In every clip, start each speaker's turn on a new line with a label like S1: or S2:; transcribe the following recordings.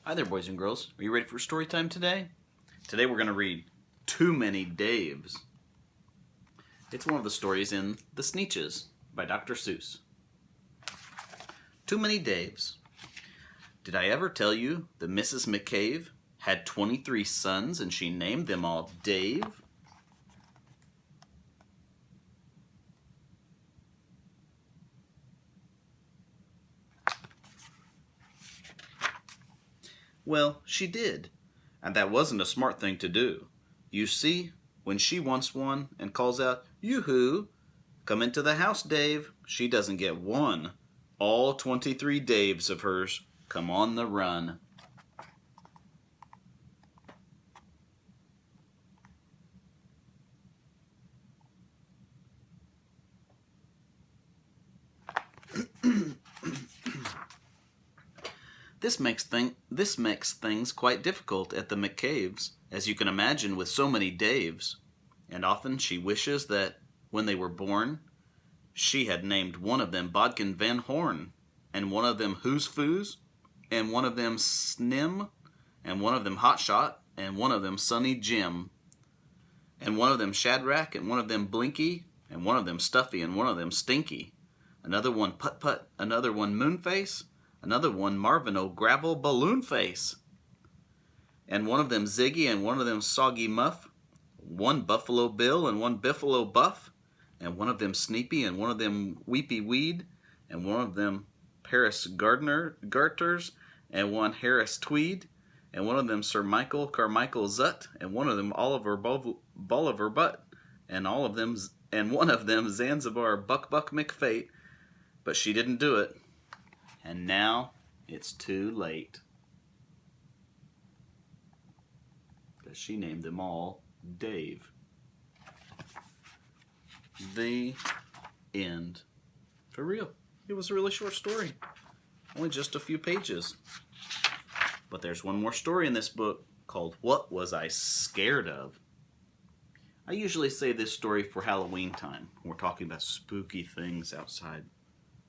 S1: Hi there, boys and girls. Are you ready for story time today? Today we're going to read Too Many Daves. It's one of the stories in The Sneetches by Dr. Seuss. Too Many Daves. Did I ever tell you that Mrs. McCabe had 23 sons and she named them all Dave? Well, she did, and that wasn't a smart thing to do. You see, when she wants one and calls out, "Yoo-hoo! Come into the house, Dave," she doesn't get one. All 23 Daves of hers come on the run. This makes things quite difficult at the McCaves, as you can imagine, with so many Daves. And often she wishes that, when they were born, she had named one of them Bodkin Van Horn, and one of them Who's Foos, and one of them Snim, and one of them Hotshot, and one of them Sunny Jim, and one of them Shadrach, and one of them Blinky, and one of them Stuffy, and one of them Stinky, another one Put Put, another one Moonface, another one Marvin O'Gravel Balloon Face, and one of them Ziggy, and one of them Soggy Muff, one Buffalo Bill, and one Biffalo Buff, and one of them Sneepy, and one of them Weepy Weed, and one of them Paris Garters, and one Harris Tweed, and one of them Sir Michael Carmichael Zut, and one of them Oliver Bolivar Butt, and one of them Zanzibar Buck McFate, but she didn't do it. And now it's too late. Because she named them all Dave. The end. For real. It was a really short story. Only just a few pages. But there's one more story in this book called What Was I Scared Of? I usually say this story for Halloween time. We're talking about spooky things outside.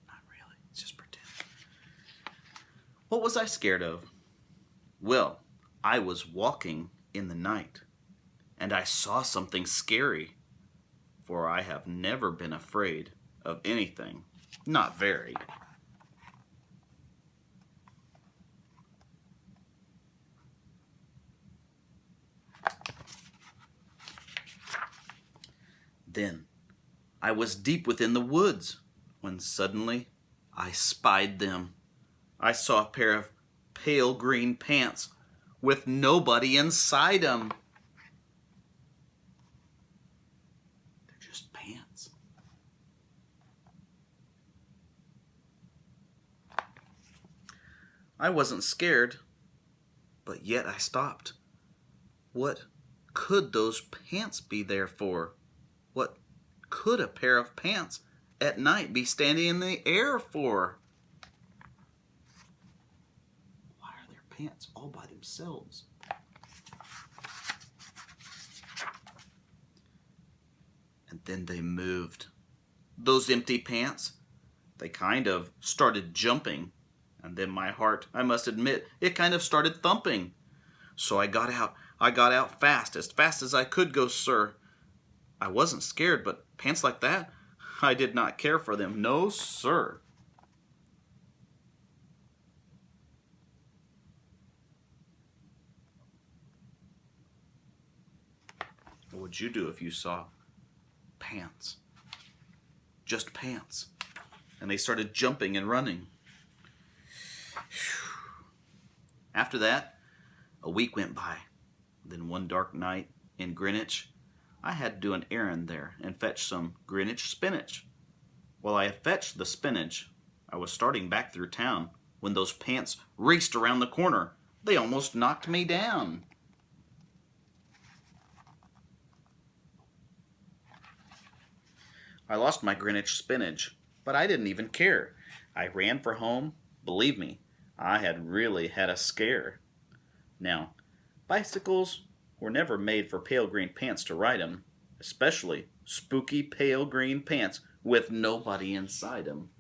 S1: Not really. It's just pretend. What was I scared of? Well, I was walking in the night, and I saw something scary, for I have never been afraid of anything. Not very. Then I was deep within the woods, when suddenly I spied them. I saw a pair of pale green pants with nobody inside them. They're just pants. I wasn't scared, but yet I stopped. What could those pants be there for? What could a pair of pants at night be standing in the air for? Pants all by themselves. And then they moved. Those empty pants, they kind of started jumping. And then my heart, I must admit, it kind of started thumping. So I got out. I got out fast as I could go, sir. I wasn't scared, but pants like that, I did not care for them. No, sir. What would you do if you saw pants? Just pants. And they started jumping and running. After that, a week went by. Then one dark night in Greenwich, I had to do an errand there and fetch some Greenwich spinach. While I had fetched the spinach, I was starting back through town when those pants raced around the corner. They almost knocked me down. I lost my Greenwich spinach, but I didn't even care. I ran for home. Believe me, I had really had a scare. Now, bicycles were never made for pale green pants to ride 'em, especially spooky pale green pants with nobody inside 'em.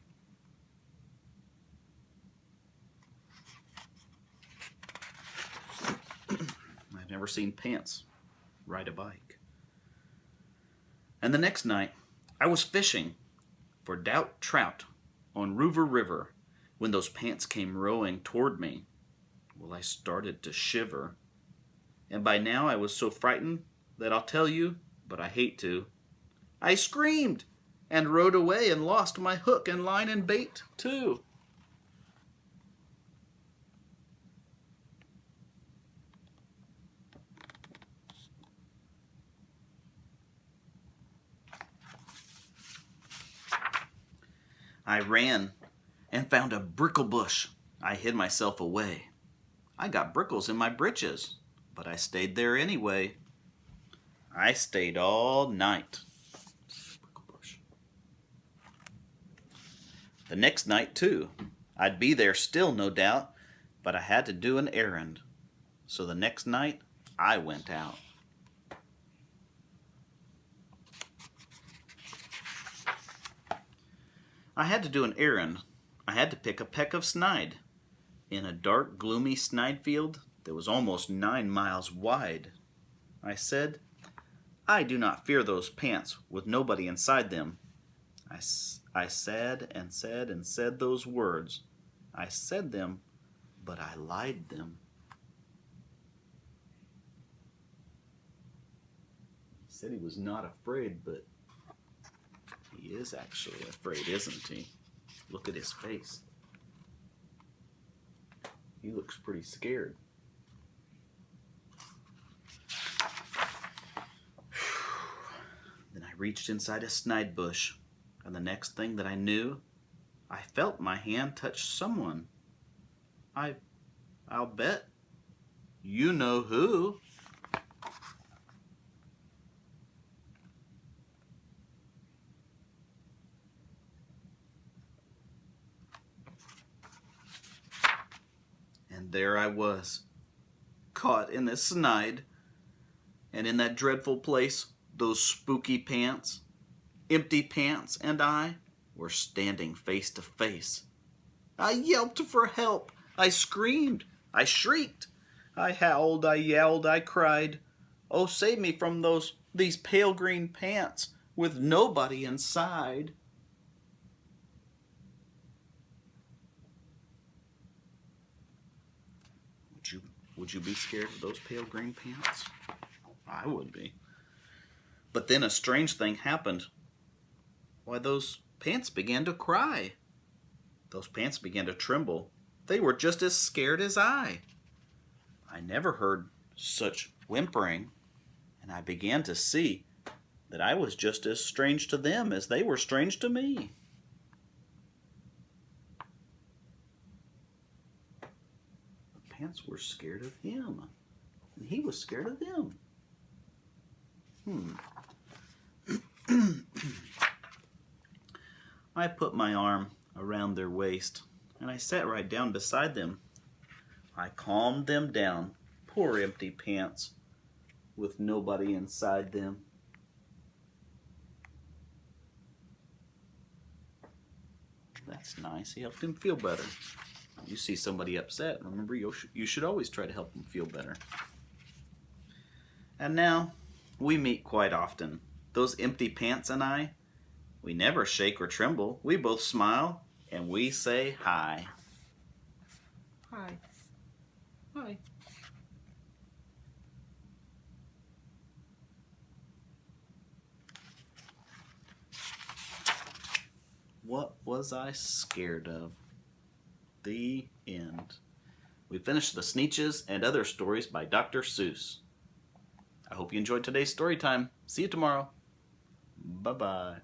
S1: never seen Pants ride a bike. And the next night, I was fishing for doubt trout on Rover River when those Pants came rowing toward me. Well, I started to shiver. And by now I was so frightened that I'll tell you, but I hate to. I screamed and rowed away and lost my hook and line and bait too. I ran and found a brickle bush. I hid myself away. I got brickles in my britches, but I stayed there anyway. I stayed all night. Brickle bush. The next night, too. I'd be there still, no doubt, but I had to do an errand. So the next night, I went out. I had to do an errand. I had to pick a peck of snide in a dark, gloomy snide field that was almost 9 miles wide. I said, I do not fear those pants with nobody inside them. I said and said and said those words. I said them, but I lied them. He said he was not afraid, but he is actually afraid, isn't he? Look at his face. He looks pretty scared. Then I reached inside a snide bush, and the next thing that I knew, I felt my hand touch someone. I'll bet you know who. And there I was, caught in this snide, and in that dreadful place, those spooky pants, empty pants, and I were standing face to face. I yelped for help. I screamed. I shrieked. I howled. I yelled. I cried. Oh, save me from these pale green pants with nobody inside. Would you be scared of those pale green pants? I would be. But then a strange thing happened. Why, those pants began to cry. Those pants began to tremble. They were just as scared as I. I never heard such whimpering, and I began to see that I was just as strange to them as they were strange to me. Pants were scared of him, and he was scared of them. I put my arm around their waist, and I sat right down beside them. I calmed them down, poor empty pants, with nobody inside them. That's nice. He helped him feel better. You see somebody upset, remember, you should always try to help them feel better. And now, we meet quite often. Those empty pants and I, we never shake or tremble. We both smile, and we say hi. Hi. Hi. What was I scared of? The end. We finished The Sneetches and Other Stories by Dr. Seuss. I hope you enjoyed today's story time. See you tomorrow. Bye-bye.